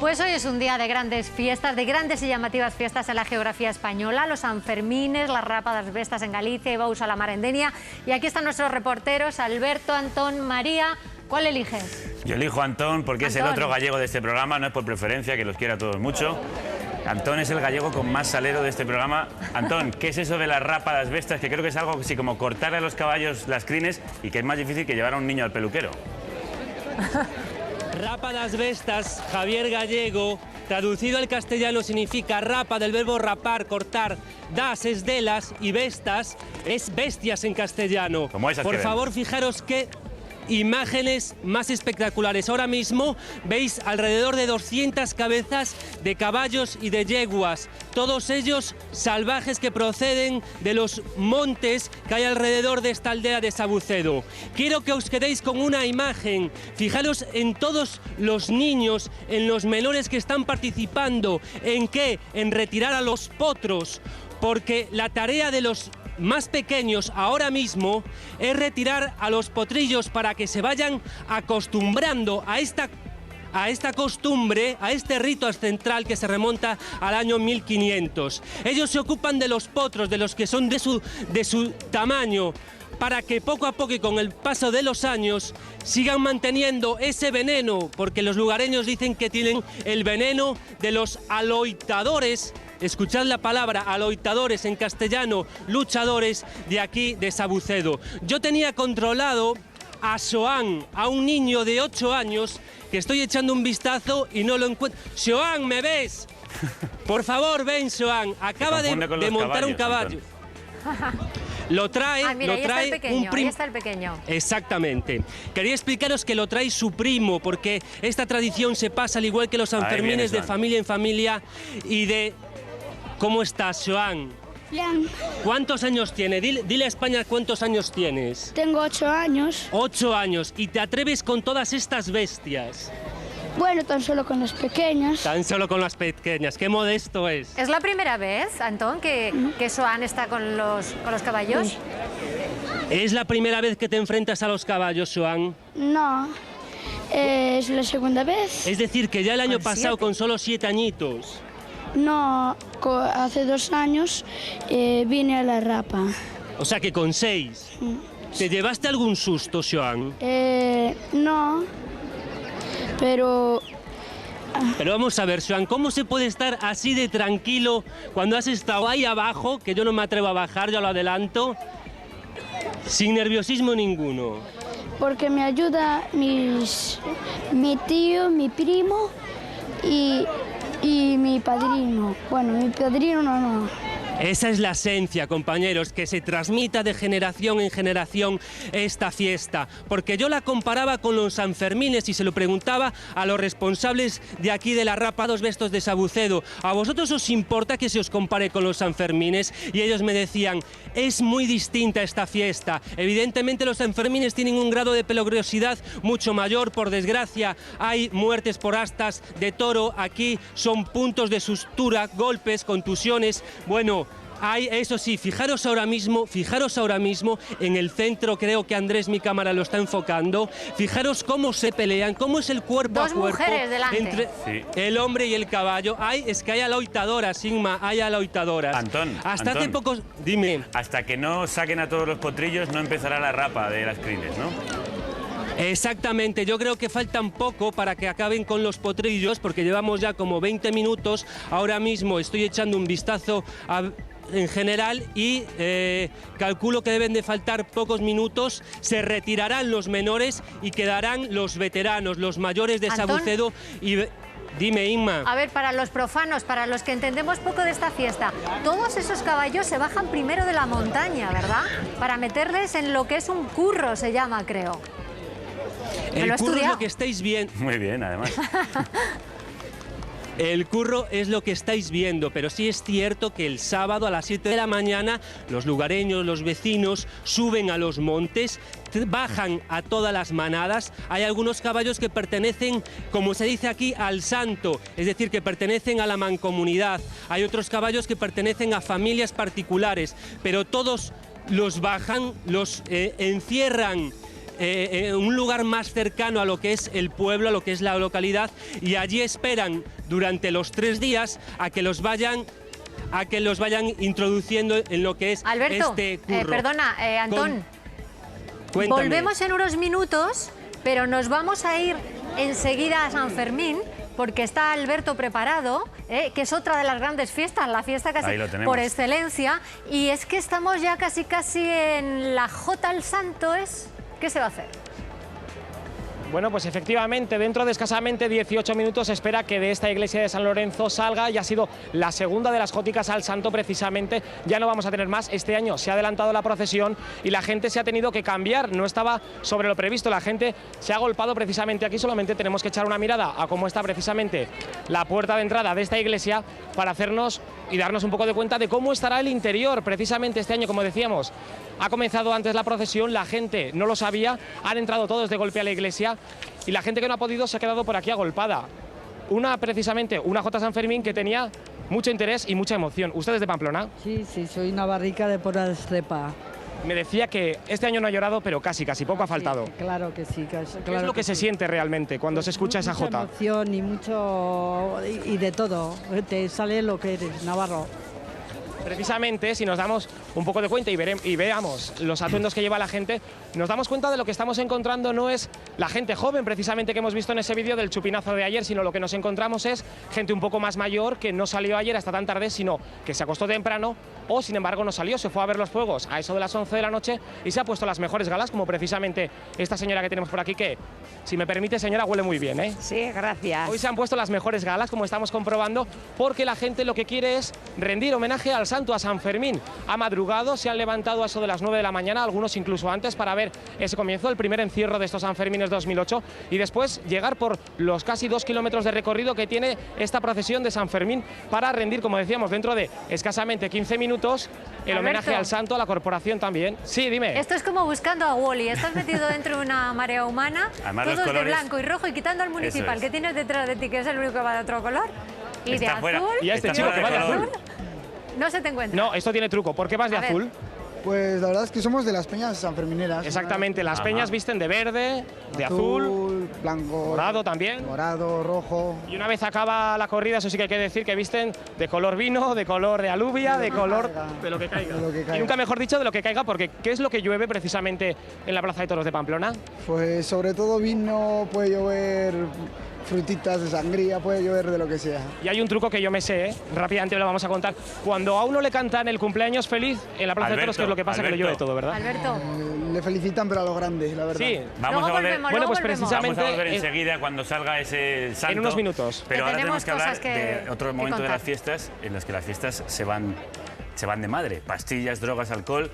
Pues hoy es un día de grandes fiestas, de grandes y llamativas fiestas en la geografía española, los Sanfermines, las Rapa das Vestas en Galicia y Bous a la Mar en Denia. Y aquí están nuestros reporteros, Alberto, Antón, María. ¿Cuál eliges? Yo elijo a Antón porque es el otro gallego de este programa, no es por preferencia, que los quiera a todos mucho. Antón es el gallego con más salero de este programa. Antón, ¿qué es eso de las Rapa das Vestas? Que creo que es algo así como cortarle a los caballos las crines y que es más difícil que llevar a un niño al peluquero. Rapa das Vestas, Javier Gallego, traducido al castellano significa rapa del verbo rapar, cortar. Das es de las y vestas es bestias en castellano. Como esas Por que favor, fijaros qué imágenes más espectaculares. Ahora mismo veis alrededor de 200 cabezas de caballos y de yeguas, todos ellos salvajes que proceden de los montes que hay alrededor de esta aldea de Sabucedo. Quiero que os quedéis con una imagen. Fijaros en todos los niños, en los menores que están participando. ¿En qué? En retirar a los potros, porque la tarea de los más pequeños ahora mismo es retirar a los potrillos para que se vayan acostumbrando a esta costumbre, a este rito ancestral que se remonta al año 1500. Ellos se ocupan de los potros, de los que son de su tamaño, para que poco a poco y con el paso de los años sigan manteniendo ese veneno, porque los lugareños dicen que tienen el veneno de los aloitadores. Escuchad la palabra, aloitadores en castellano, luchadores de aquí de Sabucedo. Yo tenía controlado a Xoán, a un niño de 8 años, que estoy echando un vistazo y no lo encuentro. ¡Xoán, me ves! Por favor, ven, Xoán. Acaba de montar un caballo. Lo trae, mira, lo trae un primo. Ahí está el pequeño. Exactamente. Quería explicaros que lo trae su primo, porque esta tradición se pasa al igual que los Sanfermines de familia en familia y de... ¿Cómo estás, Xoán? Bien. ¿Cuántos años tienes? Dile a España cuántos años tienes. Tengo 8 años. 8 años. ¿Y te atreves con todas estas bestias? Bueno, tan solo con las pequeñas. Tan solo con las pequeñas. Qué modesto es. ¿Es la primera vez, Antón, que Xoán está con los caballos? Sí. ¿Es la primera vez que te enfrentas a los caballos, Xoán? No, es la segunda vez. Es decir, que ya el año ¿Con pasado, 7? con solo 7 añitos. No, hace 2 años vine a la Rapa. O sea que con 6. ¿Te llevaste algún susto, Xoán? No, pero... Pero vamos a ver, Xoán, ¿cómo se puede estar así de tranquilo cuando has estado ahí abajo, que yo no me atrevo a bajar, ya lo adelanto, sin nerviosismo ninguno? Porque me ayuda mi tío, mi primo y mi padrino. Bueno, mi padrino no. Esa es la esencia, compañeros, que se transmita de generación en generación esta fiesta. Porque yo la comparaba con los Sanfermines y se lo preguntaba a los responsables de aquí de la Rapa das Vestas de Sabucedo. ¿A vosotros os importa que se os compare con los Sanfermines? Y ellos me decían, es muy distinta esta fiesta. Evidentemente los Sanfermines tienen un grado de peligrosidad mucho mayor. Por desgracia, hay muertes por astas de toro. Aquí son puntos de sutura, golpes, contusiones. Bueno, eso sí, fijaros ahora mismo en el centro, creo que Andrés, mi cámara, lo está enfocando. Fijaros cómo se pelean, cómo es el cuerpo a cuerpo entre el hombre y el caballo. Es que hay aloitadoras, Inma, hay aloitadoras. Antón, hace pocos... Dime. Hasta que no saquen a todos los potrillos no empezará la rapa de las crines, ¿no? Exactamente, yo creo que faltan poco para que acaben con los potrillos, porque llevamos ya como 20 minutos. Ahora mismo estoy echando un vistazo en general y calculo que deben de faltar pocos minutos. Se retirarán los menores y quedarán los veteranos, los mayores de Sabucedo. Y dime, Inma. A ver, para los profanos, para los que entendemos poco de esta fiesta, todos esos caballos se bajan primero de la montaña, ¿verdad? Para meterles en lo que es un curro, se llama, creo. El curro es lo que estáis viendo. Muy bien, además. El curro es lo que estáis viendo, pero sí es cierto que el sábado a las 7 de la mañana los lugareños, los vecinos, suben a los montes, bajan a todas las manadas. Hay algunos caballos que pertenecen, como se dice aquí, al santo, es decir, que pertenecen a la mancomunidad. Hay otros caballos que pertenecen a familias particulares, pero todos los bajan, los encierran un lugar más cercano a lo que es el pueblo, a lo que es la localidad, y allí esperan durante los 3 días a que los vayan introduciendo en lo que es Alberto, este curro. perdona, Antón. Cuéntame. Volvemos en unos minutos, pero nos vamos a ir enseguida a San Fermín, porque está Alberto preparado, que es otra de las grandes fiestas, la fiesta casi Ahí lo tenemos. por excelencia. Y es que estamos ya casi en la Jota al Santo. ¿Qué se va a hacer? Bueno, pues efectivamente, dentro de escasamente 18 minutos se espera que de esta iglesia de San Lorenzo salga, y ha sido la segunda de las jóticas al Santo precisamente. Ya no vamos a tener más. Este año se ha adelantado la procesión y la gente se ha tenido que cambiar, no estaba sobre lo previsto, la gente se ha agolpado precisamente aquí. Solamente tenemos que echar una mirada a cómo está precisamente la puerta de entrada de esta iglesia para hacernos y darnos un poco de cuenta de cómo estará el interior. Precisamente este año, como decíamos, ha comenzado antes la procesión, la gente no lo sabía, han entrado todos de golpe a la iglesia y la gente que no ha podido se ha quedado por aquí agolpada. Precisamente una Jota San Fermín que tenía mucho interés y mucha emoción. ¿Ustedes de Pamplona? Sí, soy navarrica de por Estepa. Me decía que este año no ha llorado, pero casi, poco ha faltado. Sí, claro que sí. ¿Qué es lo que se siente realmente cuando se escucha esa Mucha jota? emoción y de todo. Te sale lo que eres, navarro. Precisamente, si nos damos un poco de cuenta y veamos los atuendos que lleva la gente, nos damos cuenta de lo que estamos encontrando no es la gente joven, precisamente, que hemos visto en ese vídeo del chupinazo de ayer, sino lo que nos encontramos es gente un poco más mayor que no salió ayer hasta tan tarde, sino que se acostó temprano o, sin embargo, no salió, se fue a ver los fuegos a eso de las 11 de la noche y se ha puesto las mejores galas, como precisamente esta señora que tenemos por aquí, que, si me permite, señora, huele muy bien, ¿eh? Sí, gracias. Hoy se han puesto las mejores galas, como estamos comprobando, porque la gente lo que quiere es rendir homenaje al santo, a San Fermín. Ha madrugado, se han levantado a eso de las 9 de la mañana, algunos incluso antes, para ver ese comienzo, el primer encierro de estos Sanfermines 2008, y después llegar por los casi 2 kilómetros de recorrido que tiene esta procesión de San Fermín para rendir, como decíamos, dentro de escasamente 15 minutos, el homenaje al santo, a la corporación también. Sí, dime. Esto es como buscando a Wally. Estás metido dentro de una marea humana, Además, todos los de colores... blanco y rojo, y quitando al municipal, es. que tienes detrás de ti, que es el único que va de otro color. Y de Está azul. fuera. Y a este Está chico fuera que de va de color. azul. No se te encuentra. No, esto tiene truco. ¿Por qué vas de A ver. azul? Pues la verdad es que somos de las peñas sanfermineras. Exactamente, las peñas visten de verde, de azul, blanco, morado también. morado, rojo. Y una vez acaba la corrida, eso sí que hay que decir, que visten de color vino, de color de alubia, de color de lo que caiga. De lo que caiga. Y nunca mejor dicho, de lo que caiga, porque ¿qué es lo que llueve precisamente en la Plaza de Toros de Pamplona? Pues sobre todo vino, puede llover frutitas de sangría, puede llover de lo que sea. Y hay un truco que yo me sé, ¿eh? Rápidamente lo vamos a contar. Cuando a uno le cantan el cumpleaños feliz en la Plaza de Toros, ¿qué es lo que pasa? Que le llueve todo, ¿verdad? Alberto. Le felicitan, pero a lo grande, la verdad. Sí. Vamos Luego a volver, volvemos, Bueno, luego pues volvemos. precisamente... vamos a volver enseguida cuando salga ese santo. En unos minutos. Pero Que ahora tenemos tenemos que hablar cosas que- de otro que momento de contar. las fiestas en las que las fiestas se van de madre. Pastillas, drogas, alcohol.